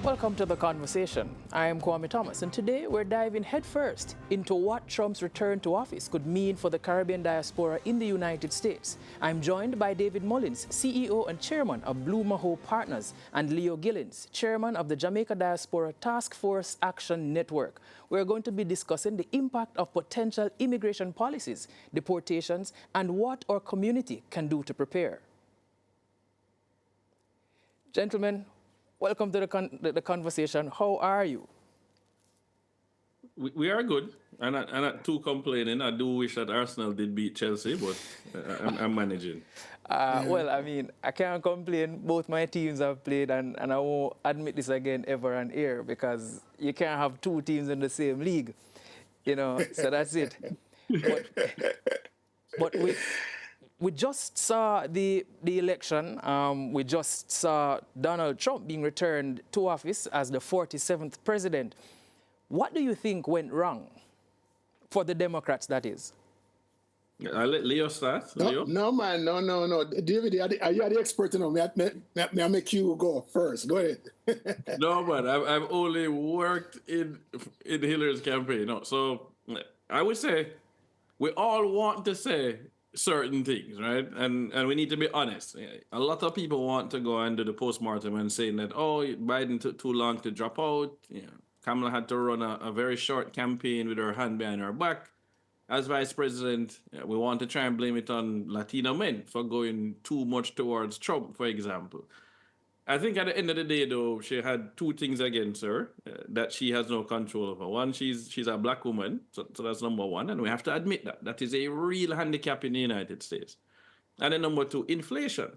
Welcome to The Conversation. I am Kwame Thomas, and today we're diving headfirst into what Trump's return to office could mean for the Caribbean diaspora in the United States. I'm joined by David Mullings, CEO and Chairman of Blue Maho Partners, and Leo Gillings, Chairman of the Jamaica Diaspora Task Force Action Network. We're going to be discussing the impact of potential immigration policies, deportations, and what our community can do to prepare. Gentlemen, welcome to the conversation. How are you? We are good. I'm not too complaining. I do wish that Arsenal did beat Chelsea, but I'm managing. Well, I mean, I can't complain. Both my teams have played, and I won't admit this again ever and here, because you can't have two teams in the same league, so that's it. But we just saw the election. We just saw Donald Trump being returned to office as the 47th president. What do you think went wrong for the Democrats, that is? I'll let Leo start. Leo? No, man, no. David, are you the expert? May I make you go first? Go ahead. No, man, I've only worked in Hillary's campaign. No, so I would say we all want to say certain things, right? And we need to be honest. A lot of people want to go and do the postmortem and saying that, oh, Biden took too long to drop out. Kamala had to run a very short campaign with her hand behind her back. As vice president, we want to try and blame it on Latino men for going too much towards Trump, for example. I think at the end of the day, though, she had two things against her that she has no control over. One, she's a black woman, so that's number one, and we have to admit that. That is a real handicap in the United States. And then number two, inflation.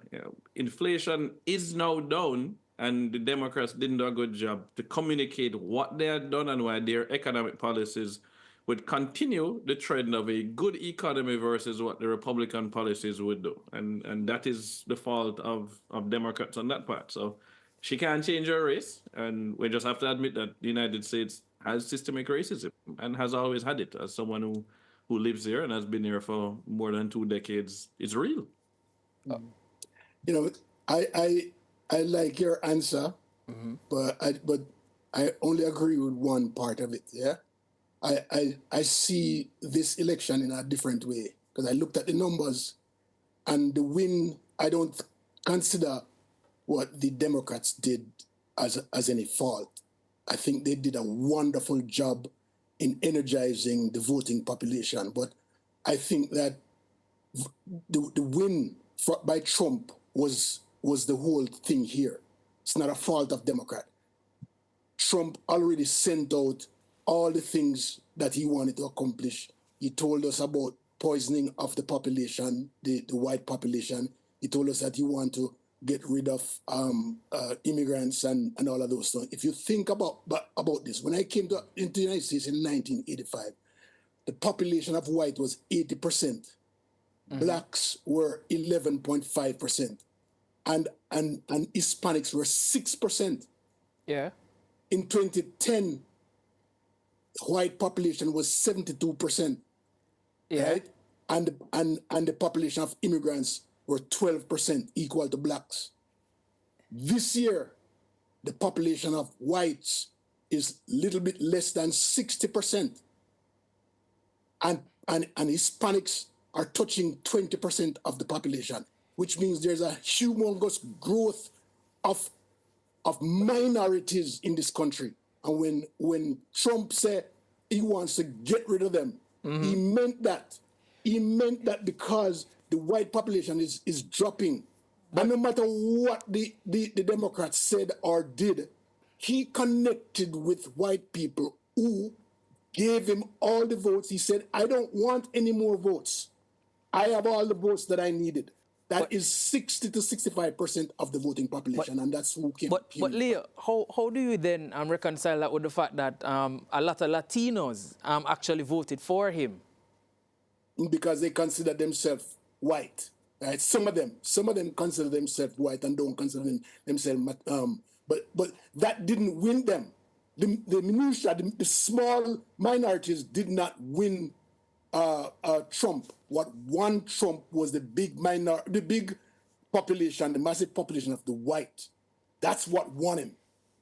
Inflation is now down, and the Democrats didn't do a good job to communicate what they had done and why their economic policies would continue the trend of a good economy versus what the Republican policies would do. And that is the fault of Democrats on that part. So she can't change her race, and we just have to admit that the United States has systemic racism and has always had it. As someone who lives here and has been here for more than 2 decades, it's real. I like your answer, but I only agree with one part of it, yeah? I see this election in a different way, because I looked at the numbers, and the win, I don't consider what the Democrats did as any fault. I think they did a wonderful job in energizing the voting population, but I think that the win by Trump was the whole thing here. It's not a fault of Democrat. Trump already sent out all the things that he wanted to accomplish. He told us about poisoning of the population, the white population. He told us that he wanted to get rid of immigrants and all of those things. If you think about this, when I came into the United States in 1985, the population of white was 80%. Blacks were 11.5%. And Hispanics were 6%. Yeah. In 2010, white population was 72%. Yeah. Right? And the population of immigrants were 12%, equal to blacks. This year, the population of whites is a little bit less than 60%. And Hispanics are touching 20% of the population, which means there's a humongous growth of minorities in this country. And when Trump said he wants to get rid of them, he meant that. He meant that because the white population is dropping. And no matter what the Democrats said or did, he connected with white people who gave him all the votes. He said, I don't want any more votes. I have all the votes that I needed. That is 60 to 65% of the voting population, and that's who came. But Leo, how do you then reconcile that with the fact that a lot of Latinos actually voted for him? Because they consider themselves white, right? Some of them consider themselves white and don't consider themselves. But that didn't win them. The minutiae, the small minorities did not win Trump. What won Trump was the big population, the massive population of the white. That's what won him.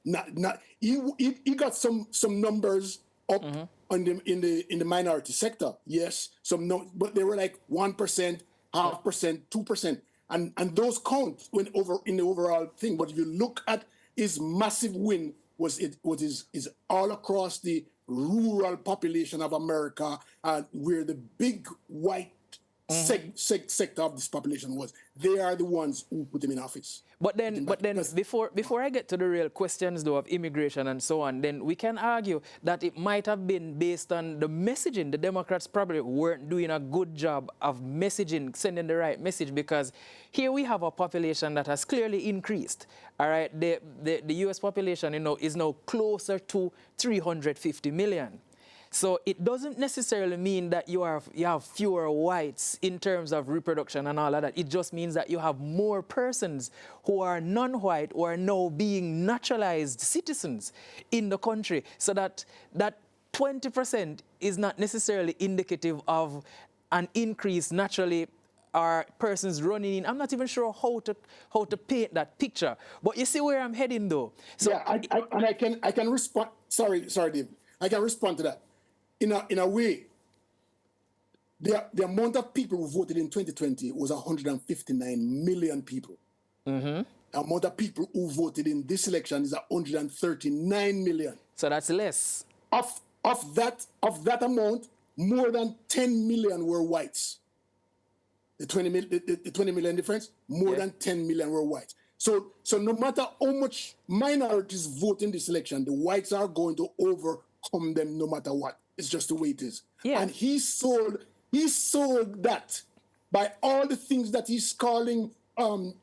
Not he got some numbers up on in the minority sector. Yes, but they were like 1%, 0.5%, 2%, and those count when over in the overall thing. But if you look at his massive win, is all across the rural population of America, where the big white sector of this population was. They are the ones who put him in office. But then before I get to the real questions though of immigration and so on, then we can argue that it might have been based on the messaging. The Democrats probably weren't doing a good job of messaging, sending the right message, because here we have a population that has clearly increased. All right, the U.S. population, is now closer to 350 million. So it doesn't necessarily mean that you have fewer whites in terms of reproduction and all of that. It just means that you have more persons who are non-white who are now being naturalized citizens in the country. So that 20% is not necessarily indicative of an increase naturally or persons running in. I'm not even sure how to paint that picture. But you see where I'm heading though. So yeah, I can respond. Sorry, Dave. I can respond to that. In a way, the amount of people who voted in 2020 was 159 million people. The amount of people who voted in this election is 139 million. So that's less. Of that amount, more than 10 million were whites. The 20 million difference, more than 10 million were whites. So no matter how much minorities vote in this election, the whites are going to overcome them no matter what. It's just the way it is. Yeah. And he sold that by all the things that he's calling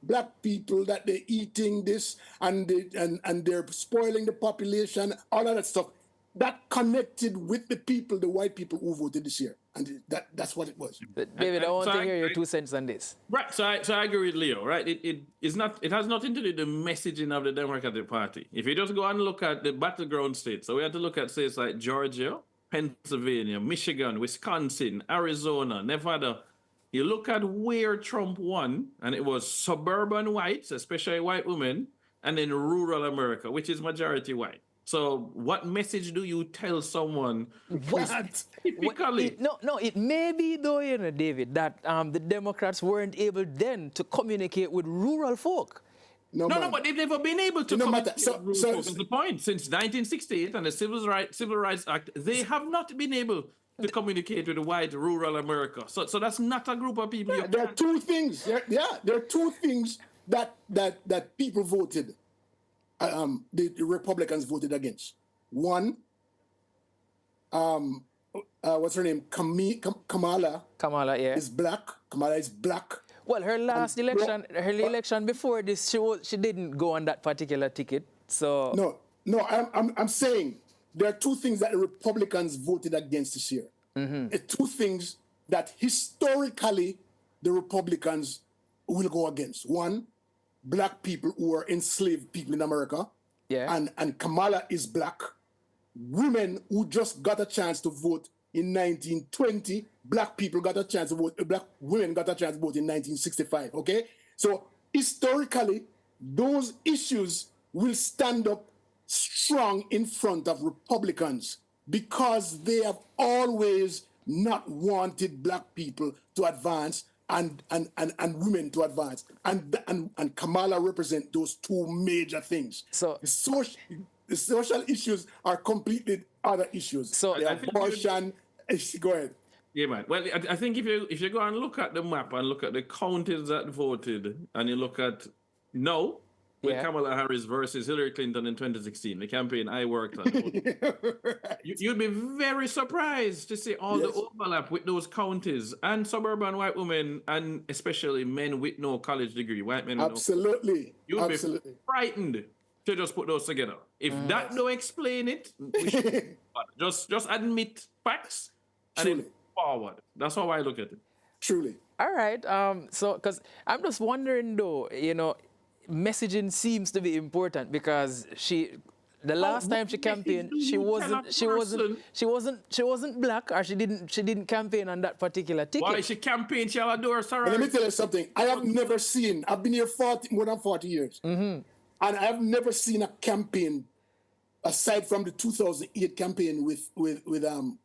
black people, that they're eating this and they're spoiling the population, all of that stuff. That connected with the people, the white people who voted this year. And that's what it was. David, I want to hear your 2 cents on this. Right, so I agree with Leo, right? It has nothing to do with the messaging of the Democratic Party. If you just go and look at the battleground states, so we have to look at states like Georgia, Pennsylvania, Michigan, Wisconsin, Arizona, Nevada. You look at where Trump won, and it was suburban whites, especially white women, and then rural America, which is majority white. So what message do you tell someone? What? Typically. It may be though, David, that the Democrats weren't able then to communicate with rural folk. No, but they've never been able to communicate with rural folk. That's the point. Since 1968 and the Civil Rights Act, they have not been able to communicate with the white rural America. So that's not a group of people. Yeah, there are two things. There are two things that people voted. The Republicans voted against. One, what's her name? Kamala. Kamala, yeah. Is black. Kamala is black. Well, her last election, her election before this, she didn't go on that particular ticket. So no, I'm saying there are two things that the Republicans voted against this year. Two things that historically the Republicans will go against. One, black people who are enslaved people in America. Yeah. And Kamala is black. Women who just got a chance to vote in 1920, black people got a chance to vote, black women got a chance to vote in 1965, okay? So historically, those issues will stand up strong in front of Republicans because they have always not wanted black people to advance and women to advance. And Kamala represent those two major things. So the social issues are completely other issues. So the abortion. Go ahead. Yeah, man. Well, I think if you go and look at the map and look at the counties that voted, and you look at with Kamala Harris versus Hillary Clinton in 2016, the campaign I worked on, you'd be very surprised to see all the overlap with those counties and suburban white women, and especially men with no college degree, white men. Absolutely. You'd be frightened to just put those together. If that don't explain it, we should just admit facts and then forward. That's how I look at it. Truly. All right. So, because I'm just wondering though, messaging seems to be important because the last time she campaigned, she wasn't black, or she didn't campaign on that particular ticket. Why she campaigned? She adore sorry. Let me tell you something. I've been here more than 40 years. And I've never seen a campaign aside from the 2008 campaign with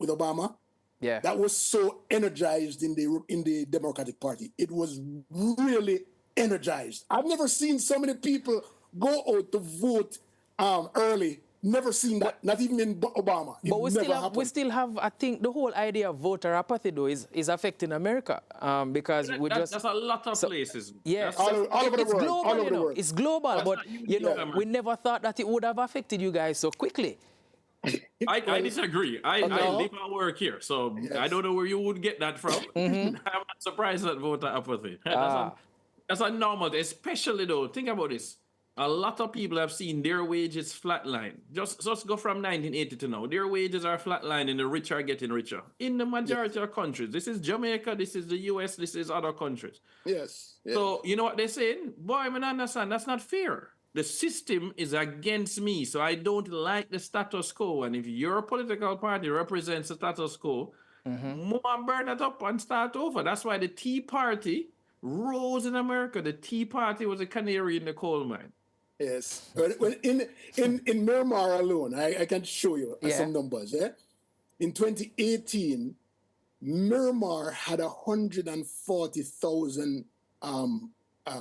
Obama, Yeah. that was so energized in the Democratic Party. It was really energized. I've never seen so many people go out to vote early. Never seen that. Not even in Obama. It But never happened. we still have, I think, the whole idea of voter apathy, though, is affecting America because That's a lot of places. Yeah, all over the it's world. global, All over you the know. world. It's global, That's but not unique you know, to America. we never thought that it would have affected you guys so quickly. I disagree. I live and work here, so I don't know where you would get that from. I'm not surprised at voter apathy. That's a normal, especially though. Think about this. A lot of people have seen their wages flatline. Just go from 1980 to now. Their wages are flatlining, the rich are getting richer. In the majority of countries. This is Jamaica, this is the US, this is other countries. Yes. So, you know what they're saying? Boy, I mean, understand, that's not fair. The system is against me, so I don't like the status quo. And if your political party represents the status quo, more burn it up and start over. That's why the Tea Party rose in America. The Tea Party was a canary in the coal mine. Yes. Well, in Miramar alone, I can show you some numbers. Yeah. In 2018, Miramar had 140,000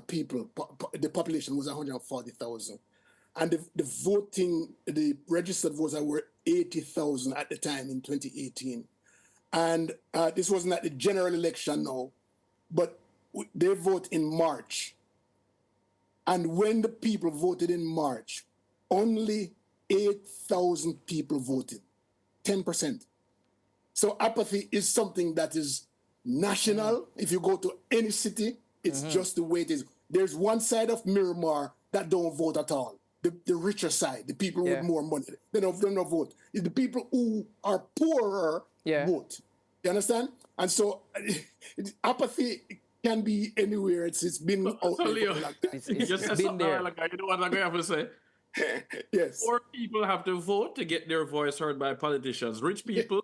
people. The population was 140,000, and the registered voters were 80,000 at the time in 2018. And this wasn't at the general election now, but they vote in March. And when the people voted in March, only 8,000 people voted, 10%. So apathy is something that is national. If you go to any city, it's just the way it is. There's one side of Miramar that don't vote at all. The richer side, the people with more money, they don't vote. It's the people who are poorer vote. You understand? And so apathy can be anywhere. It's been out there. Leo, It's been there. Like, you know what I'm going to have to say? Yes. Poor people have to vote to get their voice heard by politicians. Rich people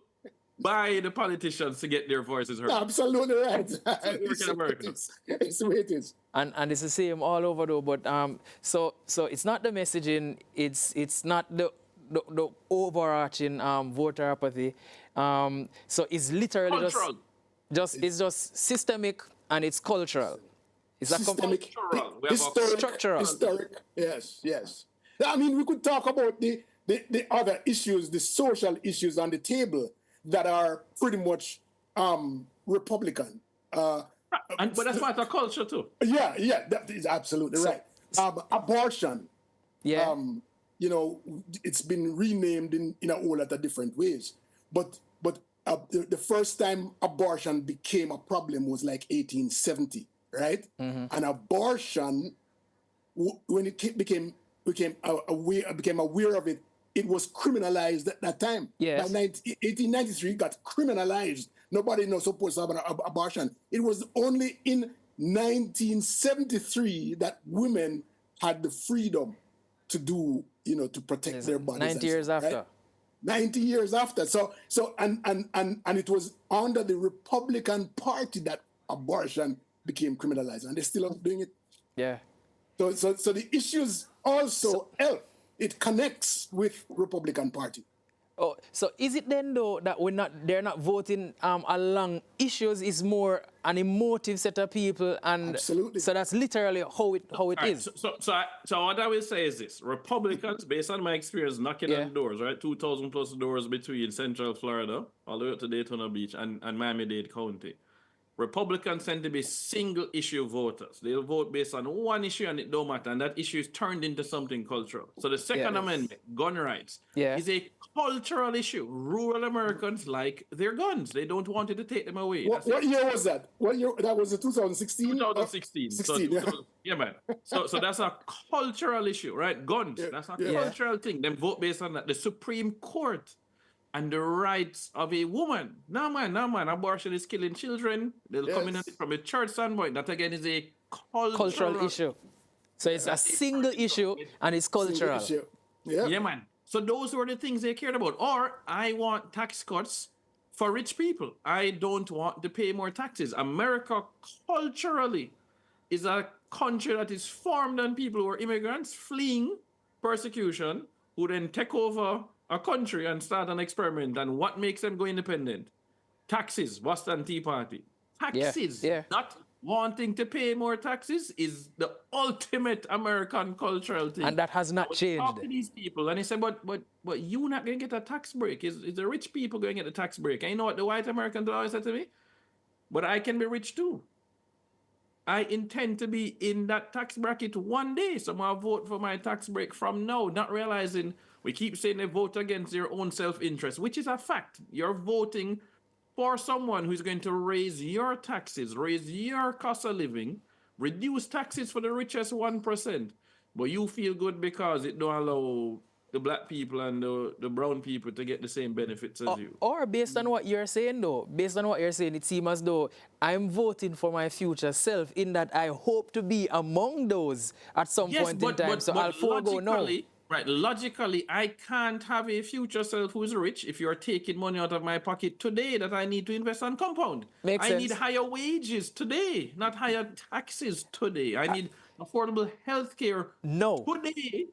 buy the politicians to get their voices heard. Absolutely right. It's America. It's the way it is. And it's the same all over though. But so it's not the messaging. It's not the overarching voter apathy. So it's literally it's just systemic and it's cultural. It's systemic, structural. Historic. Yes. I mean, we could talk about the other issues, the social issues on the table that are pretty much Republican. But that's part of culture too. Yeah, that is absolutely right. Abortion. Yeah. You know, it's been renamed in a whole lot of different ways. But the first time abortion became a problem was like 1870, right? And abortion, when it became aware of it, it was criminalized at that time. Yes. By 1893, it got criminalized. Nobody knows supposed to have an abortion. It was only in 1973 that women had the freedom to do, to protect their bodies. 90 years after. Right? 90 years after. So and it was under the Republican Party that abortion became criminalized, and they're still doing it. Yeah. So the issues also help. It connects with Republican Party. Oh, so is it then though that they're not voting along issues? Is more an emotive set of people, and absolutely. So that's literally how it is. So what I will say is this: Republicans, based on my experience knocking on doors, right, 2,000 plus doors between Central Florida all the way up to Daytona Beach and Miami-Dade County. Republicans tend to be single issue voters. They'll vote based on one issue and it don't matter. And that issue is turned into something cultural. So the Second Amendment, gun rights, is a cultural issue. Rural Americans like their guns. They don't want you to take them away. What year was that? What year? That was 2016? 2016. 16, yeah, man. So that's a cultural issue, right? Guns. That's a cultural thing. They vote based on that. The Supreme Court and the rights of a woman. No, man. Abortion is killing children. They'll come in from a church standpoint. That, again, is a cultural issue. So it's a single issue, and it's cultural. Yeah, man. So those were the things they cared about. Or, I want tax cuts for rich people. I don't want to pay more taxes. America, culturally, is a country that is formed on people who are immigrants fleeing persecution who then take over a country and start an experiment. And what makes them go independent? Taxes, Boston Tea Party. Taxes, Yeah. not wanting to pay more taxes is the ultimate American cultural thing. And that has not changed. Talk to these people and they say, but you not going to get a tax break. Is the rich people going to get a tax break? And you know what the white Americans always say to me? But I can be rich too. I intend to be in that tax bracket one day, so I'll vote for my tax break from now, not realizing we keep saying they vote against their own self-interest, which is a fact. You're voting for someone who's going to raise your taxes, raise your cost of living, reduce taxes for the richest 1%, but you feel good because it don't allow the black people and the brown people to get the same benefits as you. Or based on what you're saying, though, it seems as though I'm voting for my future self in that I hope to be among those at some point in time. So I'll forego now. Right, logically, I can't have a future self who's rich if you're taking money out of my pocket today that I need to invest on compound. Makes I sense. need higher wages today, not higher taxes today. I need affordable health care today.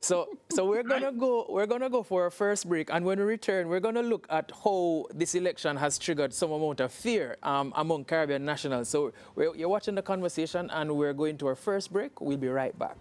So we're gonna go for our first break, and when we return, we're gonna look at how this election has triggered some amount of fear among Caribbean nationals. So you're watching the conversation, and we're going to our first break. We'll be right back.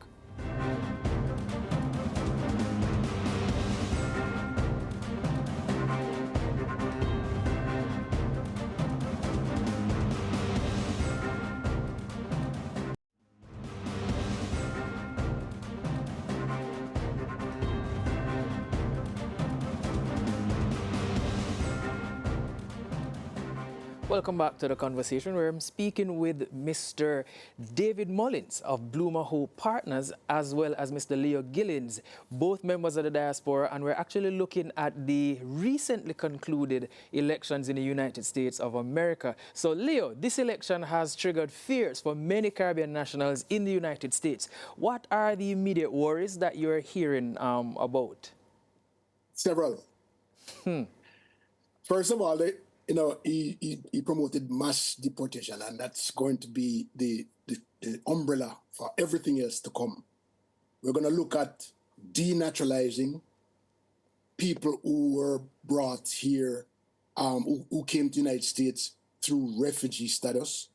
Welcome back to the conversation where I'm speaking with Mr. David Mullings of Bloomer Hope Partners, as well as Mr. Leo Gillings, both members of the diaspora, and we're actually looking at the recently concluded elections in the United States of America. So, Leo, this election has triggered fears for many Caribbean nationals in the United States. What are the immediate worries that you're hearing about? Several. First of all, he promoted mass deportation, and that's going to be the umbrella for everything else to come. We're going to look at denaturalizing people who were brought here, who came to the United States through refugee status.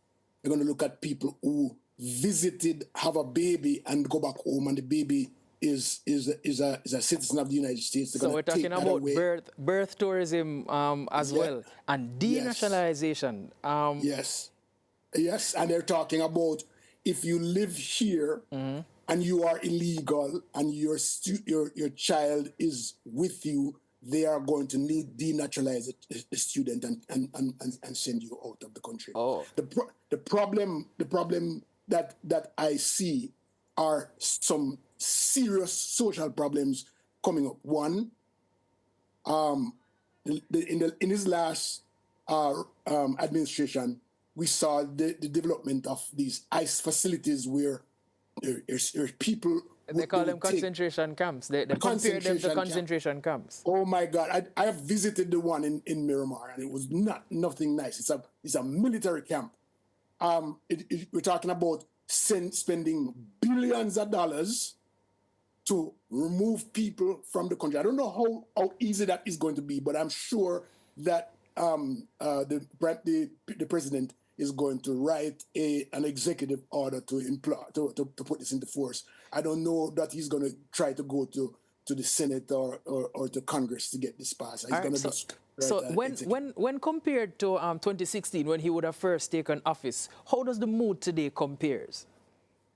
We're going to look at people who visited, have a baby, and go back home, and the baby is a citizen of the United States. So we're talking about birth tourism as well, and denationalization. Yes, and they're talking about if you live here and you are illegal and your child is with you, they are going to need denaturalize the student and send you out of the country. The problem that I see are some serious social problems coming up. One, in his last administration, we saw the development of these ICE facilities where there's people. They call them concentration camps. They compare them to concentration camps. Oh my God! I have visited the one in Miramar, and it was nothing nice. It's a military camp. We're talking about spending billions of dollars to remove people from the country. I don't know how easy that is going to be, but I'm sure that the president is going to write an executive order to put this into force. I don't know that he's going to try to go to the Senate or to Congress to get this passed. He's going to just. So when compared to 2016, when he would have first taken office, how does the mood today compares?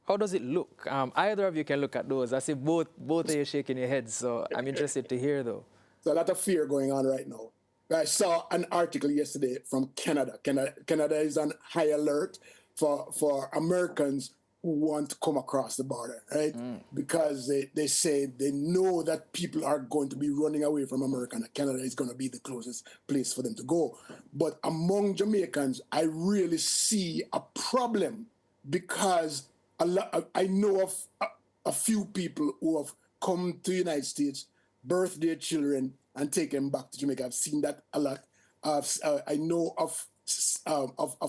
How does it look? Either of you can look at those. I see both of you shaking your heads, so I'm interested to hear, though. There's a lot of fear going on right now. I saw an article yesterday from Canada. Canada is on high alert for Americans who want to come across the border, right? Because they say they know that people are going to be running away from America, and Canada is going to be the closest place for them to go. But among Jamaicans, I really see a problem because I know of a few people who have come to the United States, birthed their children, and taken them back to Jamaica. I've seen that a lot. I know of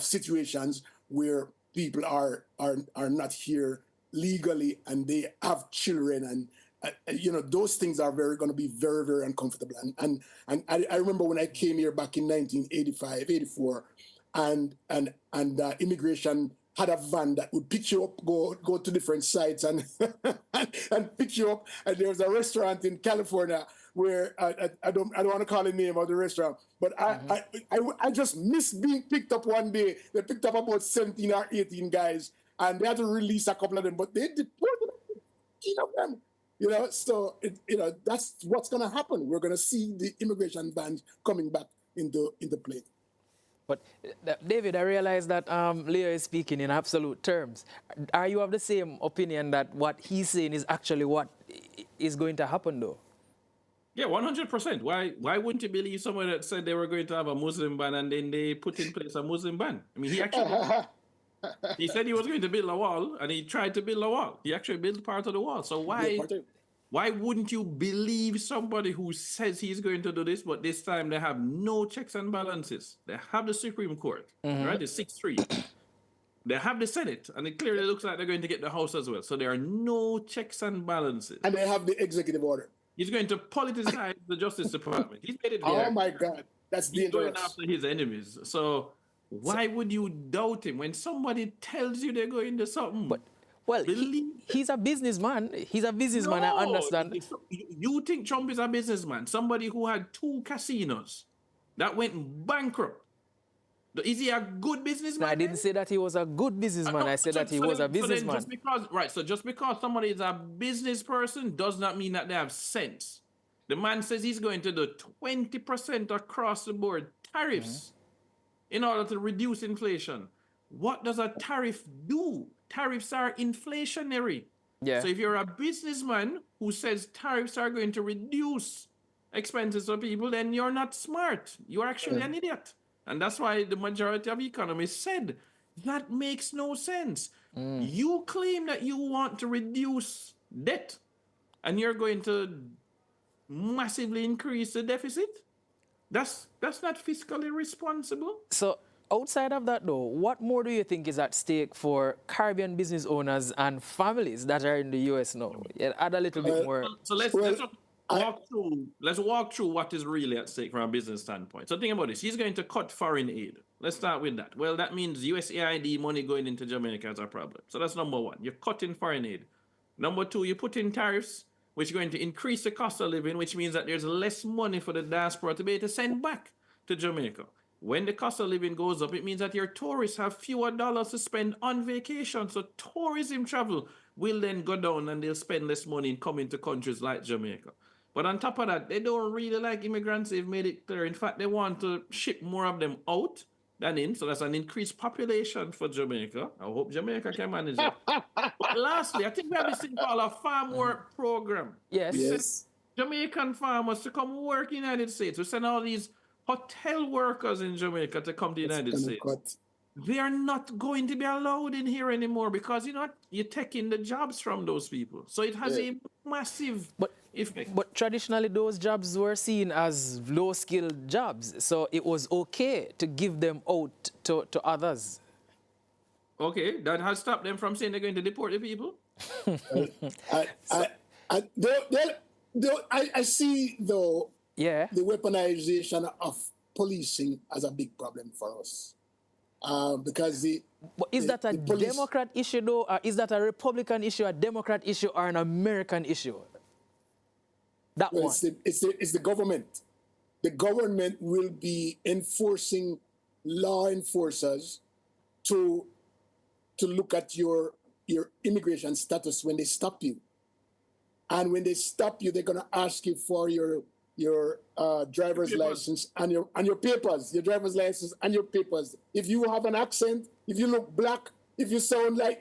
situations where people are not here legally and they have children those things are going to be very, very uncomfortable. And I remember when I came here back in 1985, 84, and immigration had a van that would pick you up, go to different sites and and pick you up. And there was a restaurant in California where I don't want to call the name of the restaurant, but I just missed being picked up one day. They picked up about 17 or 18 guys, and they had to release a couple of them, but they deported 15 of them. So that's what's going to happen. We're going to see the immigration ban coming back into play. But David, I realize that Leo is speaking in absolute terms. Are you of the same opinion that what he's saying is actually what is going to happen, though? Yeah, 100%. Why wouldn't you believe someone that said they were going to have a Muslim ban and then they put in place a Muslim ban? I mean, he actually he said he was going to build a wall and he tried to build a wall. He actually built part of the wall. So why wouldn't you believe somebody who says he's going to do this, but this time they have no checks and balances? They have the Supreme Court, right? The 6-3. They have the Senate, and it clearly looks like they're going to get the House as well. So there are no checks and balances. And they have the executive order. He's going to politicize the Justice Department. He's made it clear. Oh my God, that's dangerous. He's going after his enemies. So why would you doubt him when somebody tells you they're going to something? Well, he's a businessman. He's a businessman, I understand. You think Trump is a businessman? Somebody who had 2 casinos that went bankrupt. Is he a good businessman? No, I didn't say that he was a good businessman. I said that he was a businessman. Just because somebody is a business person does not mean that they have sense. The man says he's going to do 20% across the board tariffs in order to reduce inflation. What does a tariff do? Tariffs are inflationary. Yeah. So if you're a businessman who says tariffs are going to reduce expenses for people, then you're not smart. You're actually an idiot. And that's why the majority of economists said that makes no sense. You claim that you want to reduce debt and you're going to massively increase the deficit. That's not fiscally responsible. So outside of that, though, what more do you think is at stake for Caribbean business owners and families that are in the U.S. now? Yeah, add a little bit more. So let's walk through what is really at stake from a business standpoint. So think about this. He's going to cut foreign aid. Let's start with that. Well, that means USAID money going into Jamaica is a problem. So that's number one. You're cutting foreign aid. Number two, you put in tariffs, which are going to increase the cost of living, which means that there's less money for the diaspora to be able to send back to Jamaica. When the cost of living goes up, it means that your tourists have fewer dollars to spend on vacation. So tourism travel will then go down and they'll spend less money in coming to countries like Jamaica. But on top of that, they don't really like immigrants. They've made it clear. In fact, they want to ship more of them out than in. So that's an increased population for Jamaica. I hope Jamaica can manage it. But lastly, I think we have this thing called a farm work program. Yes. Jamaican farmers to come work in the United States. We send all these hotel workers in Jamaica to come to the United States. They are not going to be allowed in here anymore because you're taking the jobs from those people. So it has a massive effect. But traditionally, those jobs were seen as low-skilled jobs. So it was okay to give them out to others. Okay, that has stopped them from saying they're going to deport the people? I see, though, the weaponization of policing as a big problem for us. Because is that a Democrat issue, though? Or is that a Republican issue, a Democrat issue, or an American issue? It's the government. The government will be enforcing law enforcers to look at your immigration status when they stop you. And when they stop you, they're going to ask you for your driver's license and your papers, your driver's license and your papers. If you have an accent, if you look black, if you sound like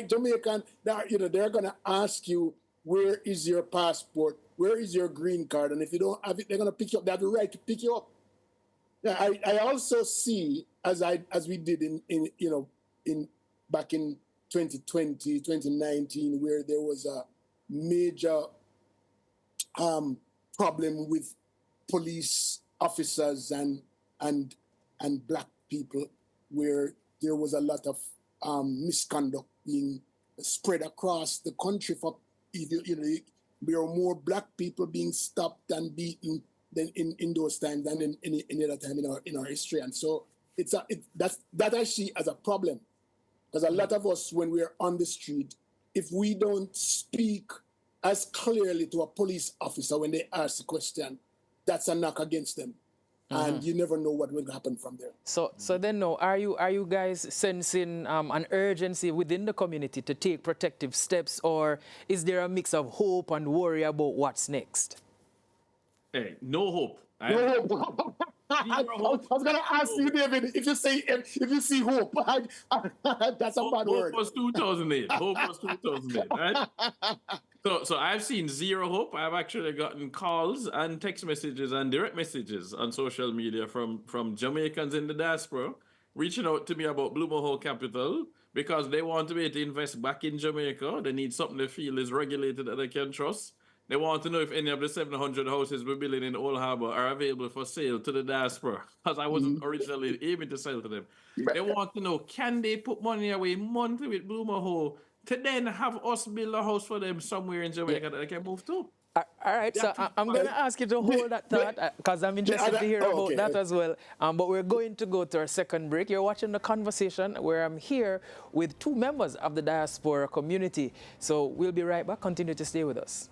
Jamaican, they're going to ask you, where is your passport? Where is your green card? And if you don't have it, they're going to pick you up. They have the right to pick you up. Yeah, I also see, as we did in back in 2020, 2019, where there was a major problem with police officers and black people, where there was a lot of misconduct being spread across the country. For There are more black people being stopped and beaten than in those times than in any other time in our history. And so that I see as a problem. Because a lot of us, when we're on the street, if we don't speak as clearly to a police officer when they ask a question, that's a knock against them. And you never know what will happen from there. So then now, are you guys sensing an urgency within the community to take protective steps, or is there a mix of hope and worry about what's next? Hey, no hope. No hope. I was gonna ask you, David, if you see hope, that's a bad word. Hope was 2008. Hope was 2008, right? So I've seen zero hope. I've actually gotten calls and text messages and direct messages on social media from Jamaicans in the diaspora reaching out to me about Blue Mohawk Capital because they want to be able to invest back in Jamaica. They need something they feel is regulated that they can trust. They want to know if any of the 700 houses we're building in Old Harbour are available for sale to the diaspora, because I wasn't originally aiming to sell to them. They want to know, can they put money away monthly with Blue Mohawk to then have us build a house for them somewhere in Jamaica that they can move to? All right, so I'm going to ask you to hold that thought because I'm interested to hear about that as well. But we're going to go to our second break. You're watching The Conversation, where I'm here with two members of the diaspora community. So we'll be right back. Continue to stay with us.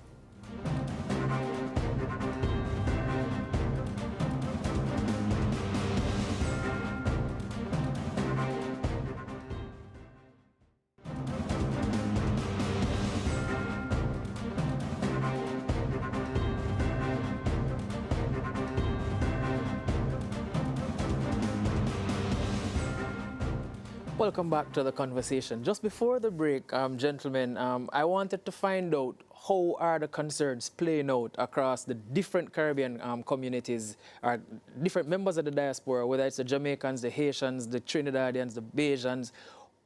Welcome back to The Conversation. Just before the break, gentlemen, I wanted to find out how are the concerns playing out across the different Caribbean communities, or different members of the diaspora, whether it's the Jamaicans, the Haitians, the Trinidadians, the Bajans.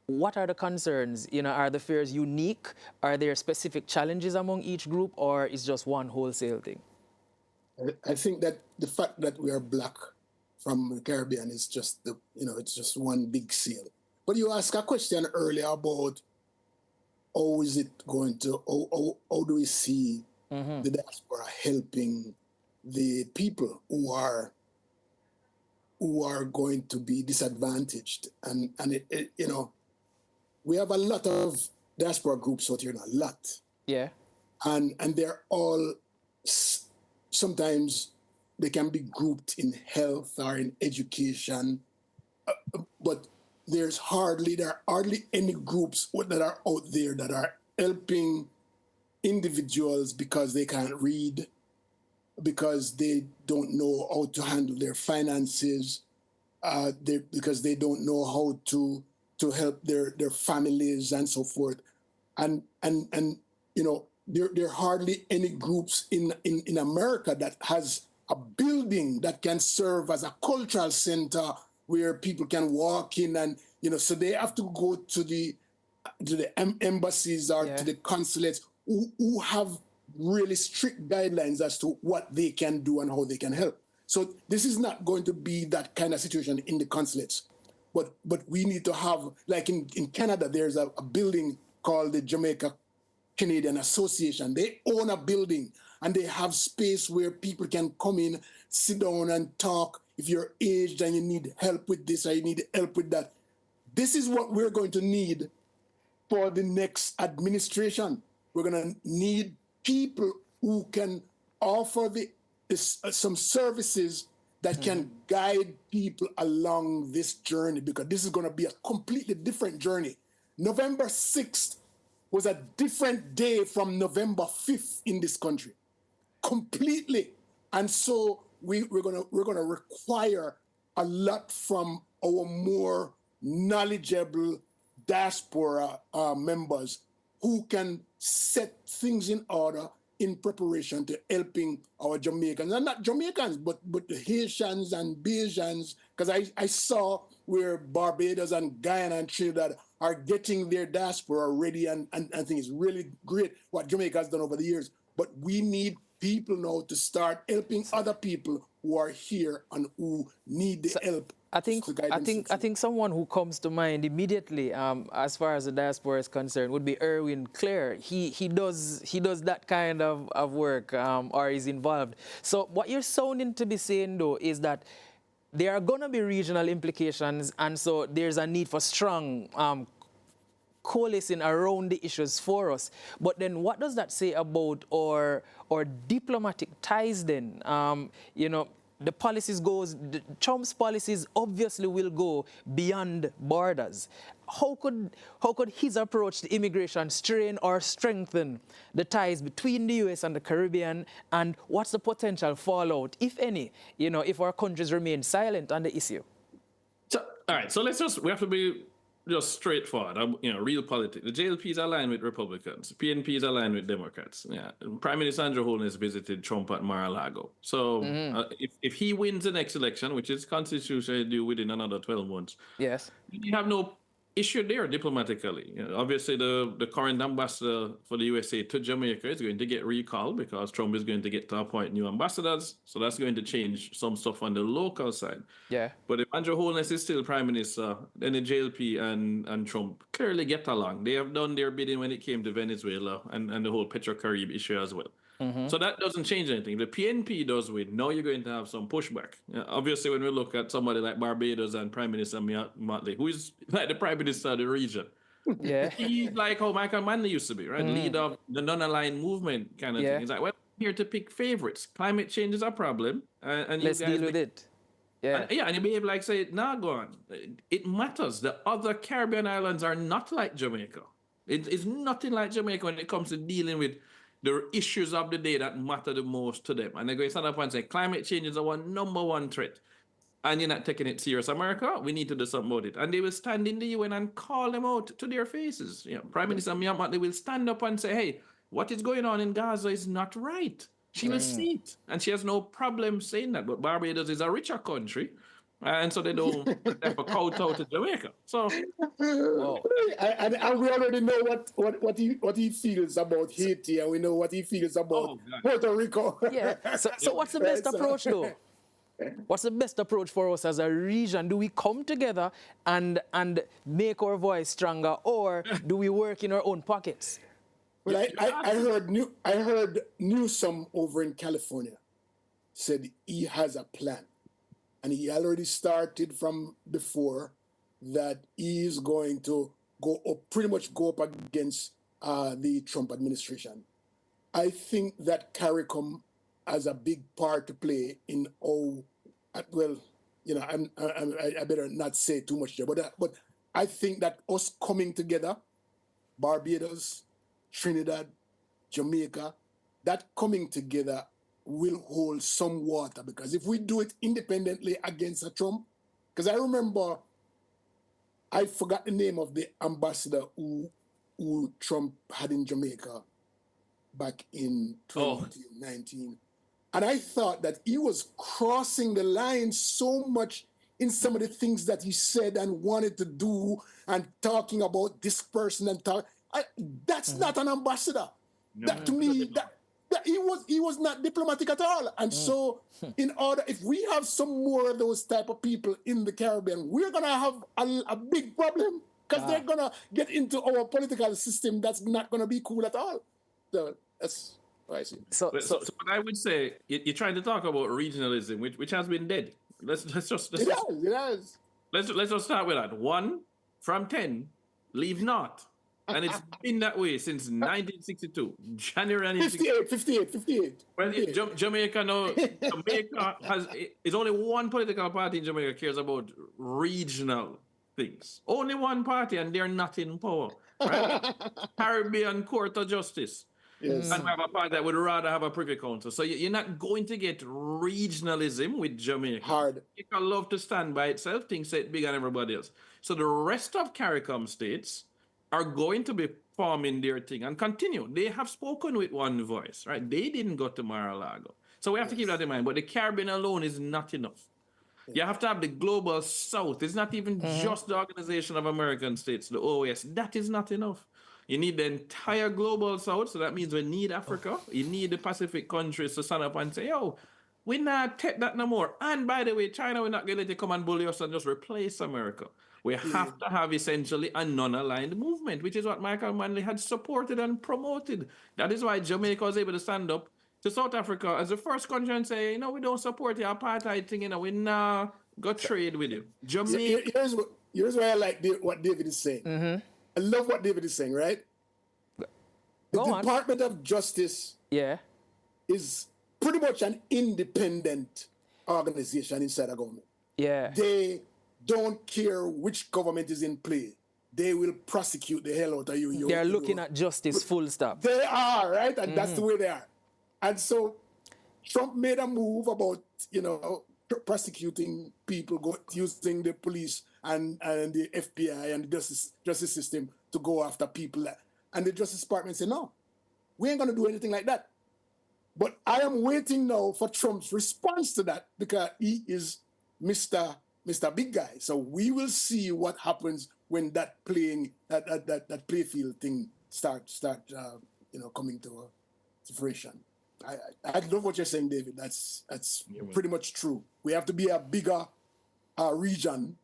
What are the concerns? Are the fears unique? Are there specific challenges among each group, or is just one wholesale thing? I think that the fact that we are black from the Caribbean is just it's just one big seal. But you asked a question earlier about how is it going to, how do we see the diaspora helping the people who are going to be disadvantaged? And we have a lot of diaspora groups out here, a lot. Yeah. And they're all, sometimes they can be grouped in health or in education, but there are hardly any groups that are out there that are helping individuals because they can't read, because they don't know how to handle their finances, because they don't know how to help their families and so forth. And there are hardly any groups in America that has a building that can serve as a cultural center where people can walk in and, so they have to go to the embassies or to the consulates who have really strict guidelines as to what they can do and how they can help. So this is not going to be that kind of situation in the consulates. But we need to have, like in Canada, there's a building called the Jamaica Canadian Association. They own a building and they have space where people can come in, sit down and talk. If you're aged and you need help with this or you need help with that. This is what we're going to need for the next administration. We're going to need people who can offer some services that can guide people along this journey, because this is going to be a completely different journey. November 6th was a different day from November 5th in this country, completely. And so we're gonna require a lot from our more knowledgeable diaspora members who can set things in order in preparation to helping our Jamaicans, and not Jamaicans, but the Haitians and Bajans, because I saw where Barbados and Guyana and Trinidad are getting their diaspora ready, and I think it's really great what Jamaica has done over the years. But we need people now to start helping other people who are here and who need the help I think to guide I them think I succeed. think someone who comes to mind immediately, as far as the diaspora is concerned, would be Erwin Clare. He does that kind of work, or is involved. So what you're sounding to be saying though is that there are gonna be regional implications, and so there's a need for strong coalescing around the issues for us. But then what does that say about our diplomatic ties then? The policies Trump's policies obviously will go beyond borders. How could his approach to immigration strain or strengthen the ties between the US and the Caribbean, and what's the potential fallout, if any, if our countries remain silent on the issue? So, all right, so we have to be just straightforward, real politics. The JLP is aligned with Republicans. PNP is aligned with Democrats. Yeah, Prime Minister Andrew Holness visited Trump at Mar-a-Lago. So if he wins the next election, which is constitutionally due within another 12 months, Yes. you have no issue there diplomatically. Obviously, the current ambassador for the USA to Jamaica is going to get recalled because Trump is going to get to appoint new ambassadors. So that's going to change some stuff on the local side. Yeah. But if Andrew Holness is still prime minister, then the JLP and Trump clearly get along. They have done their bidding when it came to Venezuela and the whole Petro-Carib issue as well. So that doesn't change anything. The PNP does win. Now you're going to have some pushback. Obviously, when we look at somebody like Barbados and Prime Minister Motley, who is like the prime minister of the region, Yeah. he's like how Michael Manley used to be, right? Leader of the non-aligned movement kind of thing. He's like, well, I'm here to pick favorites. Climate change is a problem, and Let's you guys deal with it. Yeah. and you behave like, say, nah, go on. It matters. The other Caribbean islands are not like Jamaica. It's nothing like Jamaica when it comes to dealing with the issues of the day that matter the most to them. And they're going to stand up and say, climate change is our number one threat. And you're not taking it serious. America, we need to do something about it. And they will stand in the UN and call them out to their faces. Prime Minister Myanmar, they will stand up and say, hey, what is going on in Gaza is not right. She will see it. And she has no problem saying that. But Barbados is a richer country. And so they don't have a coat out to Jamaica. So, and we already know what he feels about Haiti, and we know what he feels about Puerto Rico. Yeah. So what's the best approach though? What's the best approach for us as a region? Do we come together and make our voice stronger, or do we work in our own pockets? Well, I heard Newsom over in California said he has a plan. And he already started from before that he is going to pretty much go up against the Trump administration. I think that CARICOM has a big part to play in I better not say too much there, but I think that us coming together, Barbados, Trinidad, Jamaica, that coming together will hold some water, because if we do it independently against a Trump, because I remember, I forgot the name of the ambassador who Trump had in Jamaica back in 2019. And I thought that he was crossing the line so much in some of the things that he said and wanted to do, and talking about this person and that's not an ambassador. No, that to me, that he was not diplomatic at all. And so if we have some more of those type of people in the Caribbean, we're going to have a big problem, because they're going to get into our political system that's not going to be cool at all. So that's what I see. So what I would say, you're trying to talk about regionalism, which has been dead. Let's just it has. Let's just start with that. 1 from 10, leave not. And it's been that way since 1962, January 58. Well, Jamaica now, it's only one political party in Jamaica cares about regional things. Only one party, and they're not in power. Right? Caribbean Court of Justice. Yes. And we have a party that would rather have a privy council. So you're not going to get regionalism with Jamaica. Hard. Jamaica love to stand by itself, thinks it's bigger than everybody else. So the rest of CARICOM states are going to be forming their thing and continue. They have spoken with one voice, right? They didn't go to Mar-a-Lago. So we have to keep that in mind. But the Caribbean alone is not enough. You have to have the global south. It's not even just the Organization of American States, the OAS. That is not enough. You need the entire global south. So that means we need Africa. You need the Pacific countries to stand up and say, yo, We not take that no more. And by the way, China will not going to let you come and bully us and just replace America. We have to have essentially a non-aligned movement, which is what Michael Manley had supported and promoted. That is why Jamaica was able to stand up to South Africa as the first country and say, we don't support the apartheid thing, we now go trade with you. Jamaica. Here's why I like what David is saying. I love what David is saying, right? The Department of Justice is pretty much an independent organization inside the government. Yeah. They don't care which government is in play. They will prosecute the hell out of you. They're looking at justice, full stop. They are, right? And that's the way they are. And so Trump made a move about, prosecuting people using the police and the FBI and the justice system to go after people. And the Justice Department said, no, we ain't going to do anything like that. But I am waiting now for Trump's response to that because he is Mr. Big Guy. So we will see what happens when that playfield thing start coming to fruition. I love what you're saying, David. That's pretty much true. We have to be a bigger region,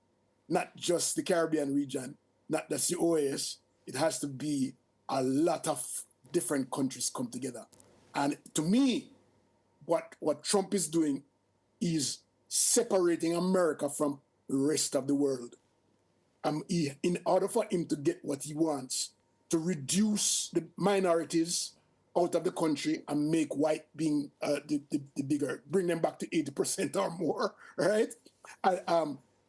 not just the Caribbean region, not just the OAS. It has to be a lot of different countries come together. And to me, what Trump is doing is separating America from the rest of the world. In order for him to get what he wants, to reduce the minorities out of the country and make white being the bigger, bring them back to 80% or more, right?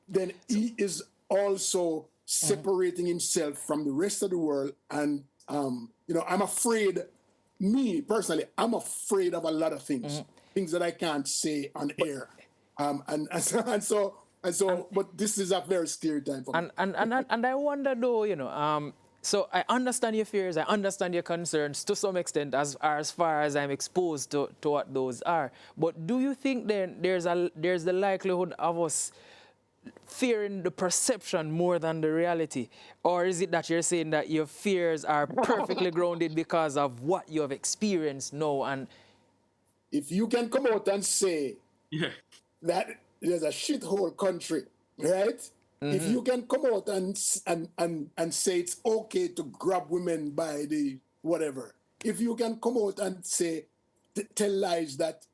Then he is also separating himself from the rest of the world. And, I'm afraid, me personally, I'm afraid of a lot of things, things that I can't say on air. But this is a very scary time for me. And I wonder though, so I understand your fears, I understand your concerns to some extent as far as I'm exposed to what those are. But do you think then there's the likelihood of us fearing the perception more than the reality? Or is it that you're saying that your fears are perfectly grounded because of what you have experienced now? And if you can come out and say that there's a shithole country, right? If you can come out and say it's okay to grab women by the whatever, if you can come out and say tell lies that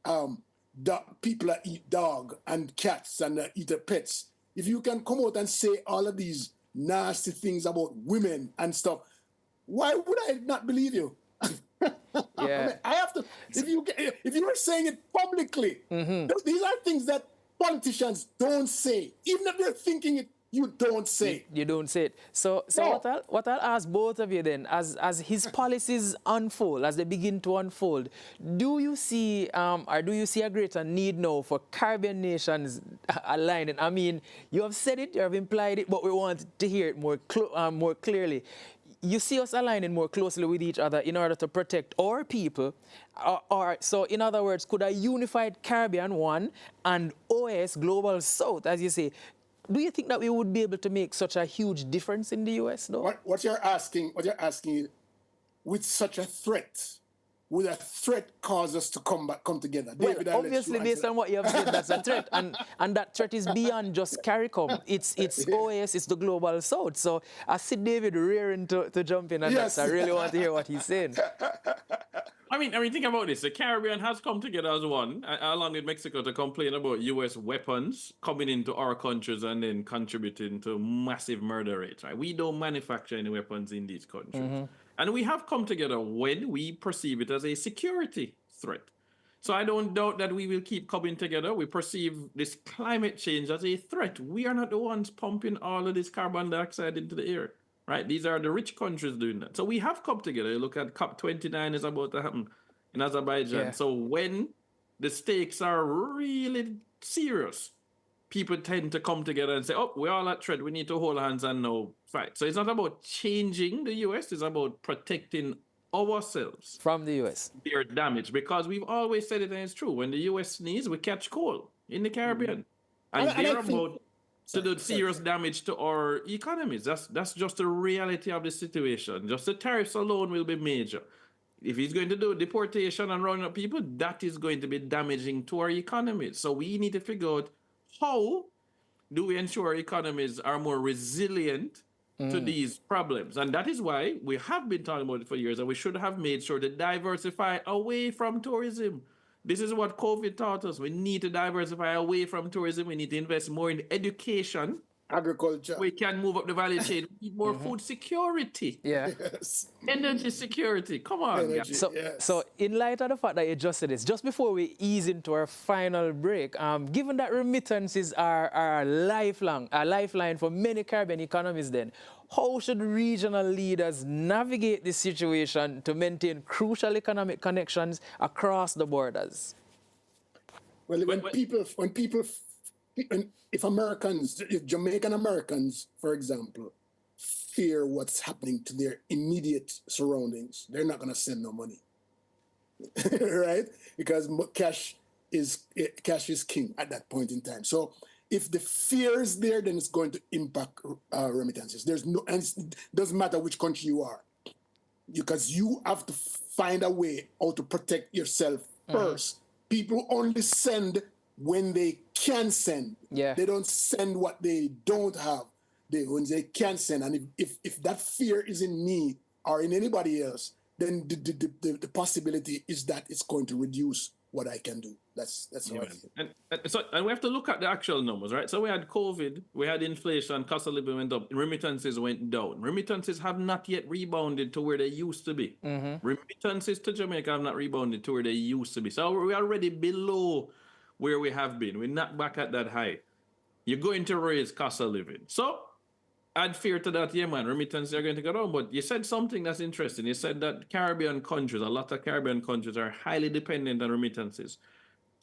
people eat dog and cats and eat their pets, if you can come out and say all of these nasty things about women and stuff, why would I not believe you? Yeah. I have to. If you are saying it publicly, these are things that politicians don't say. Even if they're thinking it, you don't say it. You don't say it. So no. what I'll ask both of you then, as his policies unfold, as they begin to unfold, do you see a greater need now for Caribbean nations aligning? I mean, you have said it, you have implied it, but we want to hear it more clearly. You see us aligning more closely with each other in order to protect our people. So in other words, could a unified Caribbean one and OAS Global South, as you say, do you think that we would be able to make such a huge difference in the US, though? What you're asking is, with such a threat, would a threat cause us to come together? David, well, obviously, based on what you have said, that's a threat, and that threat is beyond just CARICOM. It's OAS, it's the Global South. So I see David rearing to jump in, and I really want to hear what he's saying. I mean, think about this. The Caribbean has come together as one, along with Mexico, to complain about U.S. weapons coming into our countries and then contributing to massive murder rates. Right? We don't manufacture any weapons in these countries. And we have come together when we perceive it as a security threat. So I don't doubt that we will keep coming together. We perceive this climate change as a threat. We are not the ones pumping all of this carbon dioxide into the air. Right? These are the rich countries doing that. So we have come together. You look at COP29 is about to happen in Azerbaijan. Yeah. So when the stakes are really serious, people tend to come together and say, oh, we're all at threat. We need to hold hands and now fight. So it's not about changing the US. It's about protecting ourselves from the US. Their damage. Because we've always said it, and it's true. When the US sneezes, we catch cold in the Caribbean. And they're about to do serious damage to our economies. That's just the reality of the situation. Just the tariffs alone will be major. if he's going to do deportation and round up people, that is going to be damaging to our economy. So we need to figure out how do we ensure our economies are more resilient to these problems. And that is why we have been talking about it for years, and we should have made sure to diversify away from tourism. This is what COVID taught us. We need to diversify away from tourism. We need to invest more in education. Agriculture. We can move up the value chain. We need more food security. Yeah. Yes. Energy security. Come on, Energy. guys. So, Yes. so in light of the fact that you just said this, just before we ease into our final break, given that remittances are a lifeline for many Caribbean economies then, how should regional leaders navigate this situation to maintain crucial economic connections across the borders? Well, if Jamaican Americans, for example, fear what's happening to their immediate surroundings, they're not going to send no money, right? Because cash is king at that point in time. So if the fear is there, then it's going to impact remittances. And it doesn't matter which country you are, because you have to find a way how to protect yourself first. People only send when they can send. Yeah. They don't send what they don't have. When they can send. And if that fear is in me or in anybody else, then the possibility is that it's going to reduce what I can do. That's how I feel. And we have to look at the actual numbers, right? So we had COVID, we had inflation, cost of living went up, remittances went down. Remittances have not yet rebounded to where they used to be. Remittances to Jamaica have not rebounded to where they used to be. So we're already below where we have been. We're not back at that high. You're going to raise cost of living. So add fear to that, yeah, man, remittances are going to go down. But you said something that's interesting. You said that Caribbean countries, a lot of Caribbean countries are highly dependent on remittances.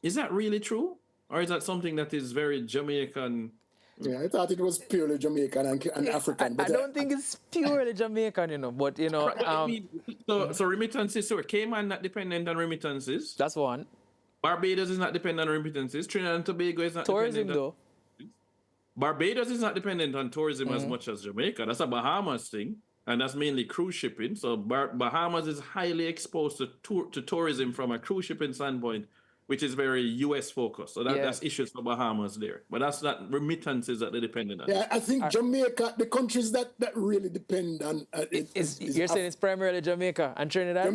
Is that really true? Or is that something that is very Jamaican? Yeah, I thought it was purely Jamaican and African. I don't think it's purely Jamaican, but, So remittances, so Cayman not dependent on remittances. that's one. Barbados is not dependent on remittances. Trinidad and Tobago is not Tourism, dependent on... though. Barbados is not dependent on tourism as much as Jamaica. That's a Bahamas thing, and that's mainly cruise shipping. So Bahamas is highly exposed to tourism from a cruise shipping standpoint, which is very U.S. focused. So that's issues for Bahamas there. But that's not remittances that they're dependent on. Yeah, I think Jamaica, the countries that really depend on... You're saying it's primarily Jamaica and Trinidad?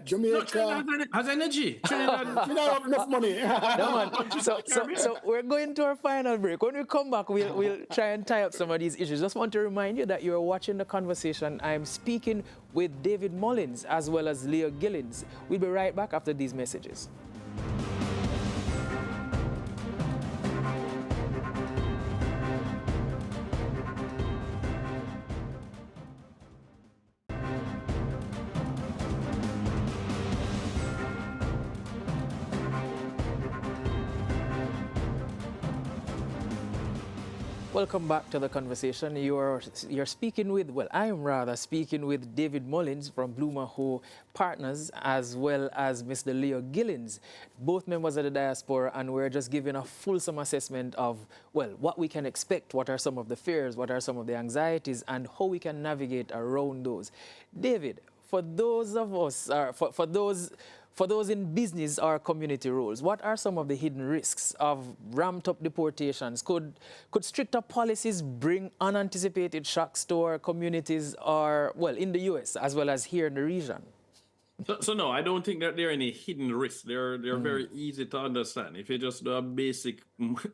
Jamaica... No, Trinidad has energy. Trinidad have enough money. No, man. So we're going to our final break. When we come back, we'll try and tie up some of these issues. Just want to remind you that you're watching the conversation. I'm speaking with David Mullings as well as Leo Gillings. We'll be right back after these messages. Welcome back to the conversation. You're speaking with, well, I am rather speaking with David Mullings from Blue Maho Partners, as well as Mr. Leo Gillings, both members of the diaspora, and we're just giving a fulsome assessment of, well, what we can expect, what are some of the fears, what are some of the anxieties, and how we can navigate around those. David, for those of us, for those in business or community roles, what are some of the hidden risks of ramped-up deportations? Could stricter policies bring unanticipated shocks to our communities, or, well, in the U.S. as well as here in the region? So no, I don't think that there are any hidden risks. They're very easy to understand. If you just do a basic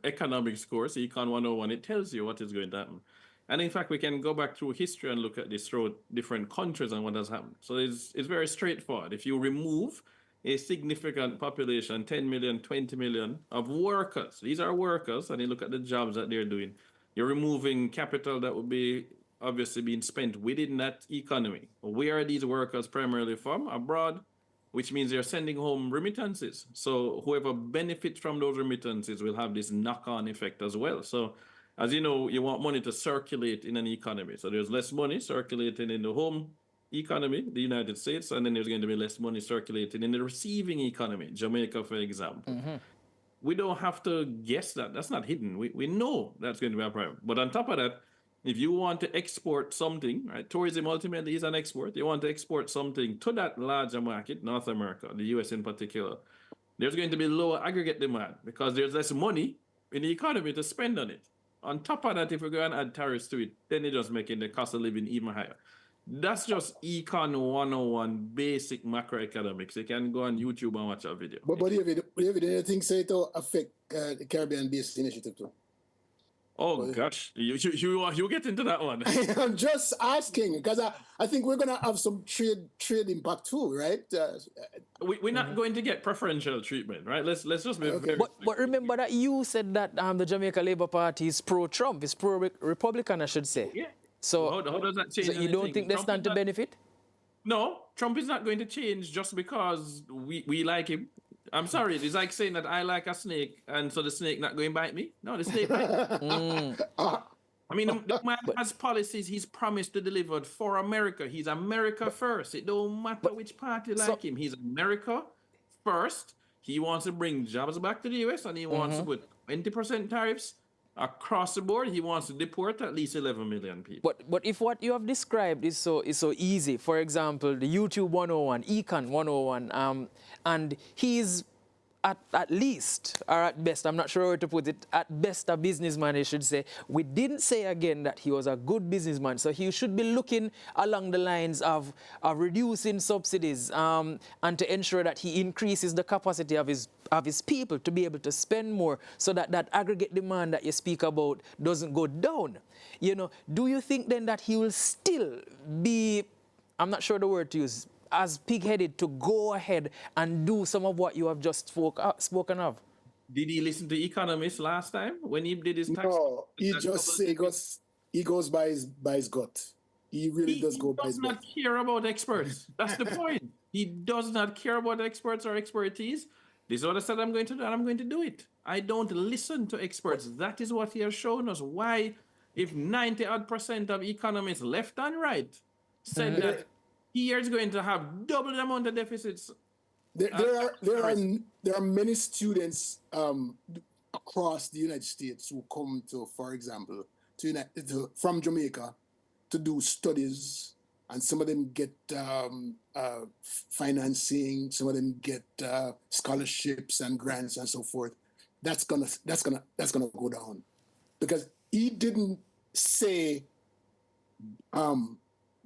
economics course, Econ 101, it tells you what is going to happen. And in fact, we can go back through history and look at this through different countries and what has happened. So it's very straightforward. If you remove a significant population, 10 million, 20 million of workers. These are workers, and you look at the jobs that they're doing. You're removing capital that would be obviously being spent within that economy. Where are these workers primarily from? Abroad, which means they're sending home remittances. So whoever benefits from those remittances will have this knock-on effect as well. So as you know, you want money to circulate in an economy. So there's less money circulating in the home economy, the United States, and then there's going to be less money circulating in the receiving economy, Jamaica, for example. We don't have to guess that. That's not hidden. We know that's going to be a problem. But on top of that, if you want to export something, right? Tourism ultimately is an export. You want to export something to that larger market, North America, the US in particular. There's going to be lower aggregate demand because there's less money in the economy to spend on it. On top of that, if we go and add tariffs to it, then it's just making the cost of living even higher. That's just Econ 101 basic macroeconomics. You can go on YouTube and watch a video. But David, do you think say it will affect the Caribbean Based Initiative too? Oh gosh, you get into that one. I'm just asking because I think we're gonna have some trade impact too, right? We're not going to get preferential treatment, right? Let's just be Okay. very. But remember that you said that the Jamaica Labour Party is pro-Trump, is pro-Republican, I should say. Yeah. So, How does that change? so you don't anything? think they Trump stand is to not- benefit? No, Trump is not going to change just because we like him. I'm sorry, it's like saying that I like a snake, and so the snake not going to bite me. No, the snake bite me. I mean, the man has policies he's promised to deliver for America. He's America first. It don't matter which party like him. He's America first. He wants to bring jobs back to the US, and he wants to put 20% tariffs across the board. He wants to deport at least 11 million people. But if what you have described is so easy, for example, the YouTube 101, Econ 101, and he's at least, or at best, I'm not sure where to put it, at best a businessman, I should say. We didn't say again that he was a good businessman, so he should be looking along the lines of reducing subsidies and to ensure that he increases the capacity of his people to be able to spend more so that that aggregate demand that you speak about doesn't go down. You know, do you think then that he will still be, I'm not sure the word to use, as pig-headed to go ahead and do some of what you have just spoken of? Did he listen to economists last time when he did his tax? No, he goes by his gut. He really does go by his He gut. does not care about experts. That's the point. He does not care about experts or expertise. This is what I said I'm going to do, and I'm going to do it. I don't listen to experts. That is what he has shown us. Why, if 90% of economists left and right said that here is going to have double the amount of deficits. There are many students across the United States who come to, for example, from Jamaica to do studies, and some of them get financing, some of them get scholarships and grants and so forth. That's gonna go down, because he didn't say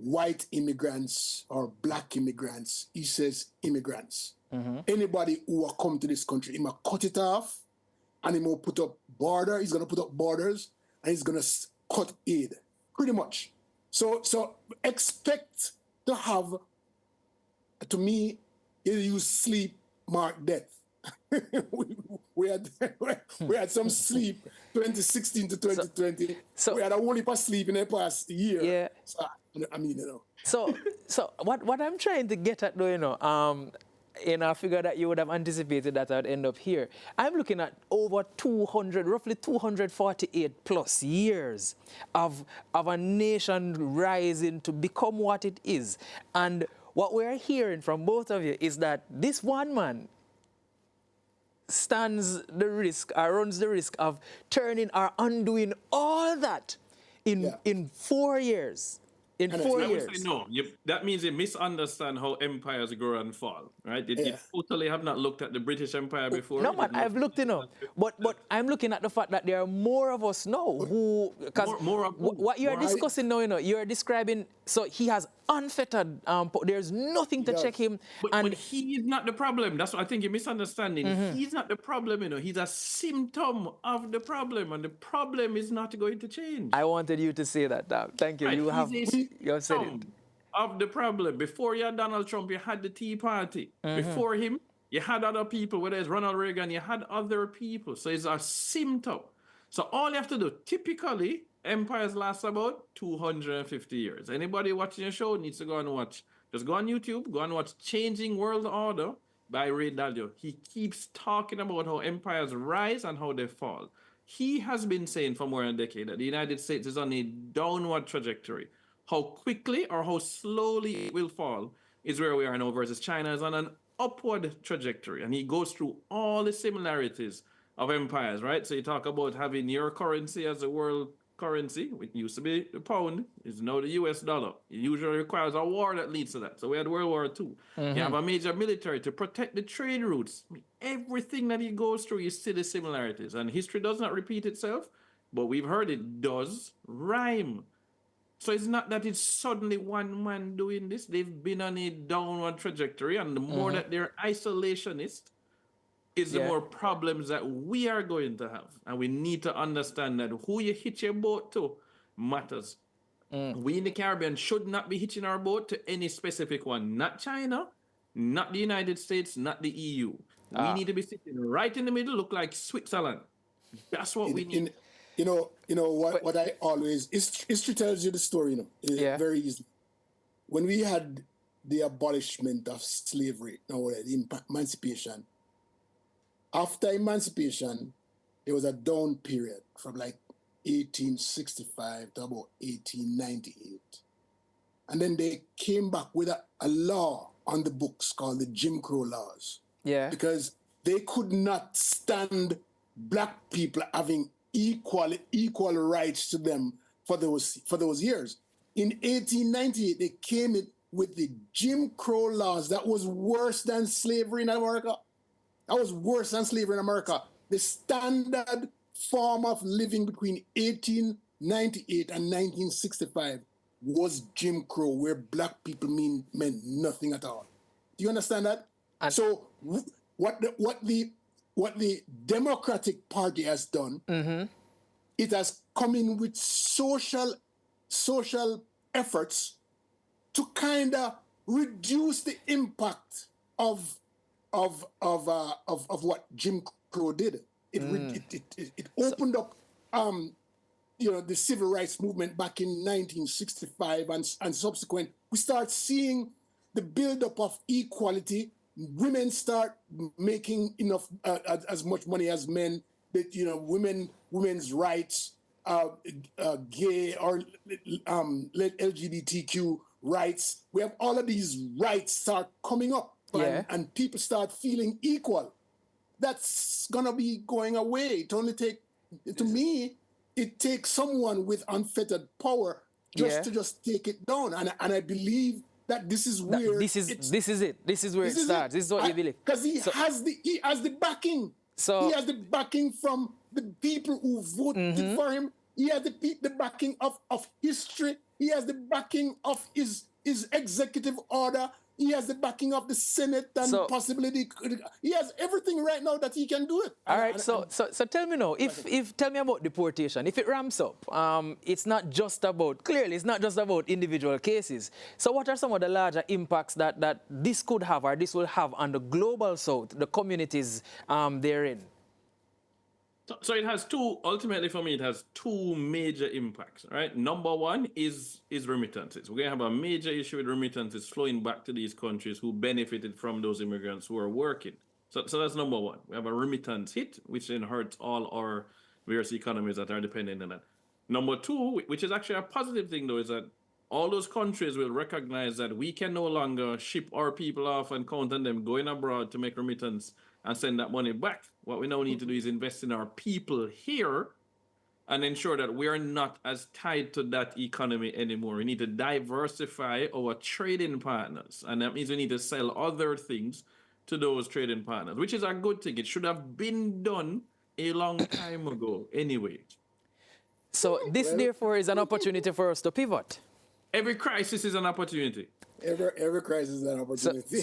white immigrants or black immigrants. He says immigrants. Anybody who will come to this country, he might cut it off, and he will put up border. He's gonna put up borders, and he's gonna cut aid, pretty much. So expect to have, to me, he'll use sleep mark death. we had some sleep 2016 to 2020. So we had a whole heap of sleep in the past year. Yeah. So, I mean, you know. So what I'm trying to get at, though, I figure that you would have anticipated that I'd end up here. I'm looking at over roughly 248 plus years of a nation rising to become what it is. And what we're hearing from both of you is that this one man runs the risk of turning or undoing all that in 4 years. In 4 I years. would say no. That means you misunderstand how empires grow and fall, right? You totally have not looked at the British Empire before. No, man, I've looked, but I'm looking at the fact that there are more of us now who, because what you're discussing now, you're describing, so he has unfettered, there's nothing to check him. But he is not the problem. That's what I think you're misunderstanding. He's not the problem, He's a symptom of the problem, and the problem is not going to change. I wanted you to say that. Thank you. Right. You have said it. Of the problem. Before you had Donald Trump, you had the Tea Party. Before him, you had other people, whether it's Ronald Reagan, you had other people. So it's a symptom. So all you have to do, typically, empires last about 250 years. Anybody watching your show needs to go and watch. Just go on YouTube, go and watch Changing World Order by Ray Dalio. He keeps talking about how empires rise and how they fall. He has been saying for more than a decade that the United States is on a downward trajectory. How quickly or how slowly it will fall is where we are now, versus China is on an upward trajectory. And he goes through all the similarities of empires, right? So you talk about having your currency as a world currency, which used to be the pound, is now the US dollar. It usually requires a war that leads to that. So we had World War II. You have a major military to protect the trade routes. I mean, everything that he goes through, you see the similarities. And history does not repeat itself, but we've heard it does rhyme. So it's not that it's suddenly one man doing this. They've been on a downward trajectory, and the more that they're isolationist, is the more problems that we are going to have. And we need to understand that who you hitch your boat to matters. We in the Caribbean should not be hitching our boat to any specific one. Not China, not the United States, not the EU. We need to be sitting right in the middle, look like Switzerland. That's what we need. What I always, history tells you the story, very easy. When we had the abolishment of slavery, the emancipation, after emancipation, there was a down period from like 1865 to about 1898. And then they came back with a law on the books called the Jim Crow laws. Yeah. Because they could not stand black people having equal rights to them for those years. In 1898, they came in with the Jim Crow laws that was worse than slavery in America. That was worse than slavery in America. The standard form of living between 1898 and 1965 was Jim Crow, where black people meant nothing at all. Do you understand that? So what the Democratic Party has done, it has come in with social efforts to kind of reduce the impact of what Jim Crow did. It opened up the civil rights movement back in 1965 and subsequent. We start seeing the buildup of equality. Women start making enough as much money as men. That women's rights, gay or LGBTQ rights. We have all of these rights start coming up, and people start feeling equal. That's gonna be going away. It takes someone with unfettered power to take it down, and I believe that this is where this is it. This is where it starts. This is what you believe. Because he has the backing. So he has the backing from the people who voted for him. He has the backing of history. He has the backing of his executive order. He has the backing of the Senate and possibility. He has everything right now that he can do it. All right. So tell me now. If tell me about deportation. If it ramps up, it's not just about individual cases. So what are some of the larger impacts that this could have or this will have on the global South, the communities therein? So it has ultimately for me, it has two major impacts, right? Number one is remittances. We're going to have a major issue with remittances flowing back to these countries who benefited from those immigrants who are working. So that's number one. We have a remittance hit, which then hurts all our various economies that are dependent on that. Number two, which is actually a positive thing though, is that all those countries will recognize that we can no longer ship our people off and count on them going abroad to make remittance and send that money back. What we now need to do is invest in our people here and ensure that we are not as tied to that economy anymore. We need to diversify our trading partners. And that means we need to sell other things to those trading partners, which is a good thing. It should have been done a long time ago anyway. So this, therefore, is an opportunity for us to pivot. Every crisis is an opportunity. Every crisis is an opportunity.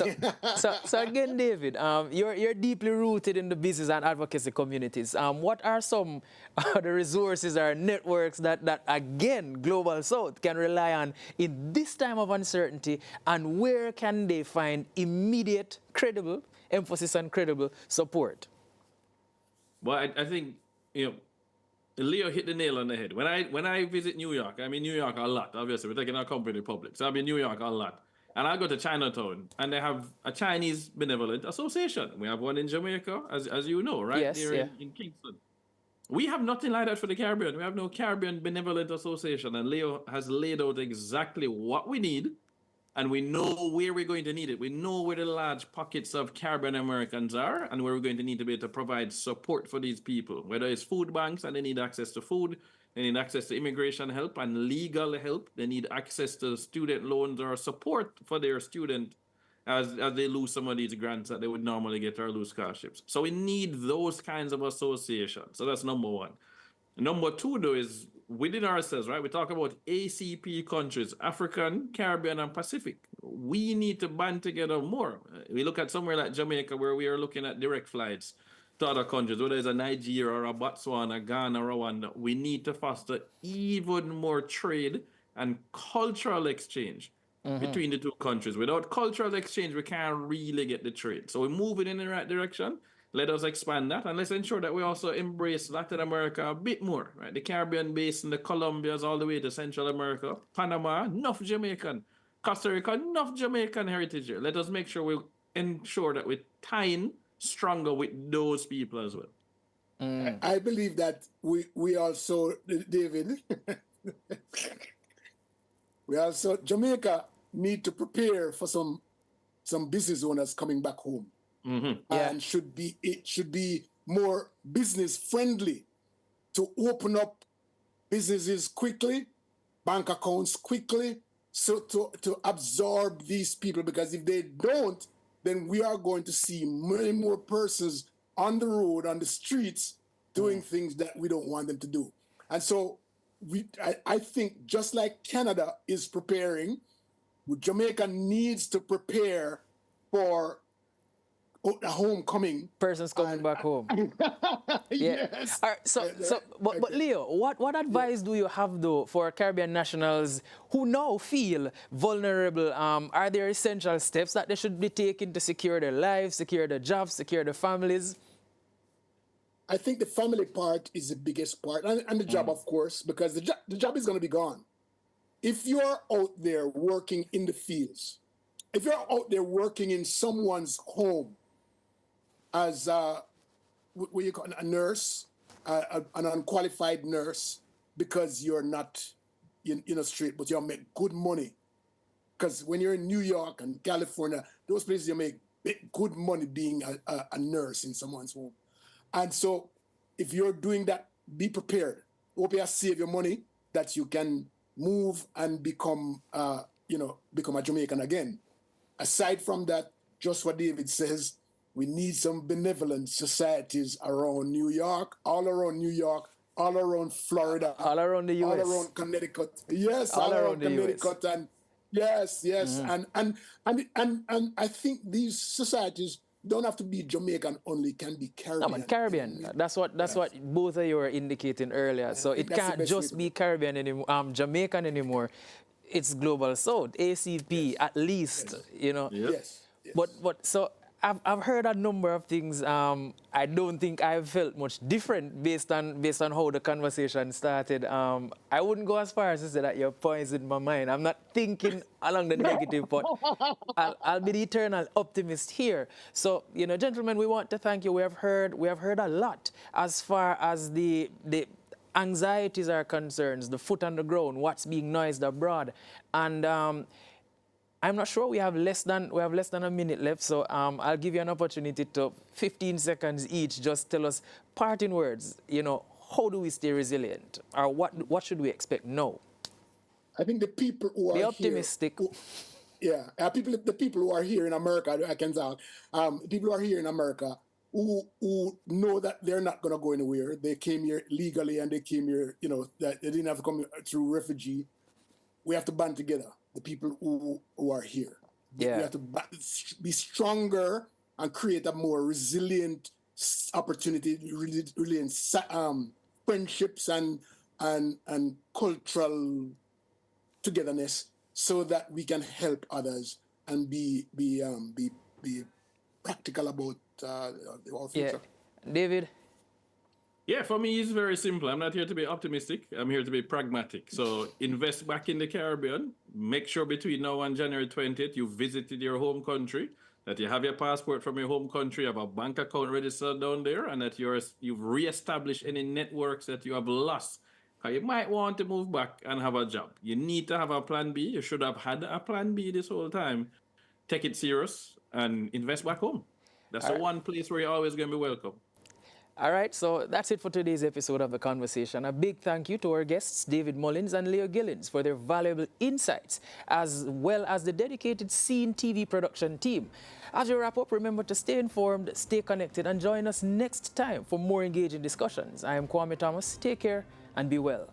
So again, David, you're deeply rooted in the business and advocacy communities. What are some of the resources or networks that again, Global South can rely on in this time of uncertainty, and where can they find immediate, credible, emphasis on credible support? Well, I think, Leo hit the nail on the head. When I visit New York, I'm in New York a lot, obviously. We're taking our company public. So I'm in New York a lot. And I go to Chinatown, and they have a Chinese Benevolent Association. We have one in Jamaica, as you know, right? Yes, there in Kingston. We have nothing like that for the Caribbean. We have no Caribbean Benevolent Association. And Leo has laid out exactly what we need, and we know where we're going to need it. We know where the large pockets of Caribbean Americans are and where we're going to need to be able to provide support for these people, whether it's food banks and they need access to food, They need access to immigration help and legal help. They need access to student loans or support for their student as they lose some of these grants that they would normally get or lose scholarships. So we need those kinds of associations. So that's number one. Number two, though, is within ourselves, right? We talk about ACP countries, African, Caribbean, and Pacific. We need to band together more. We look at somewhere like Jamaica, where we are looking at direct flights to other countries, whether it's a Nigeria or a Botswana, Ghana, Rwanda. We need to foster even more trade and cultural exchange between the two countries. Without cultural exchange, we can't really get the trade. So we're moving in the right direction. Let us expand that, and let's ensure that we also embrace Latin America a bit more, right? The Caribbean basin, the Colombias, all the way to Central America, Panama, enough Jamaican, Costa Rica, enough Jamaican heritage here. Let us make sure we ensure that we're tying stronger with those people as well. I believe that we also, David, we also, Jamaica need to prepare for some business owners coming back home. And it should be more business friendly to open up businesses quickly, bank accounts quickly, so to absorb these people, because if they don't, then we are going to see many more persons on the road, on the streets, doing things that we don't want them to do. And so I think just like Canada is preparing, Jamaica needs to prepare for a homecoming. Persons coming back home. Yes. All right, but Leo, what advice do you have though for Caribbean nationals who now feel vulnerable? Are there essential steps that they should be taking to secure their lives, secure their jobs, secure their families? I think the family part is the biggest part, and the job, of course, because the job is going to be gone. If you're out there working in the fields, if you're out there working in someone's home as what you call a nurse, an unqualified nurse, because you're not straight, but you make good money. Because when you're in New York and California, those places you make good money being a nurse in someone's home. And so if you're doing that, be prepared. Hope you save your money that you can move and become a Jamaican again. Aside from that, just what David says, we need some benevolent societies around New York, all around Florida, all around the US, all around Connecticut. Yes, all around Connecticut, US. And yes, and I think these societies don't have to be Jamaican only; can be Caribbean. No, but Caribbean. That's what both of you were indicating earlier. So it can't just be Caribbean anymore, Jamaican anymore. It's global South, ACP at least, Yep. Yes. But so I've heard a number of things. I don't think I've felt much different based on how the conversation started. I wouldn't go as far as to say that you're poisoning my mind. I'm not thinking along the negative, but I'll be the eternal optimist here. So, gentlemen, we want to thank you. We have heard a lot as far as the anxieties are concerned, the foot on the ground, what's being noised abroad, and I'm not sure. We have less than a minute left, so I'll give you an opportunity to 15 seconds each. Just tell us parting words. How do we stay resilient, or what should we expect now? I think the people who are be optimistic. The people who are here in America, I can tell. People who are here in America who know that they're not going to go anywhere. They came here legally, and they came here. That they didn't have to come through refugee. We have to band together. The people who are here. We have to be stronger and create a more resilient opportunity, resilient friendships and cultural togetherness, so that we can help others and be practical about our future. David? Yeah, for me, it's very simple. I'm not here to be optimistic. I'm here to be pragmatic. So invest back in the Caribbean. Make sure between now and January 20th, you visited your home country, that you have your passport from your home country, you have a bank account registered down there, and that you've reestablished any networks that you have lost. You might want to move back and have a job. You need to have a plan B. You should have had a plan B this whole time. Take it serious and invest back home. That's the one place where you're always going to be welcome. All right, so that's it for today's episode of The Conversation. A big thank you to our guests, David Mullings and Leo Gillings, for their valuable insights, as well as the dedicated Ceen TV production team. As we wrap up, remember to stay informed, stay connected, and join us next time for more engaging discussions. I am Kwame Thomas. Take care and be well.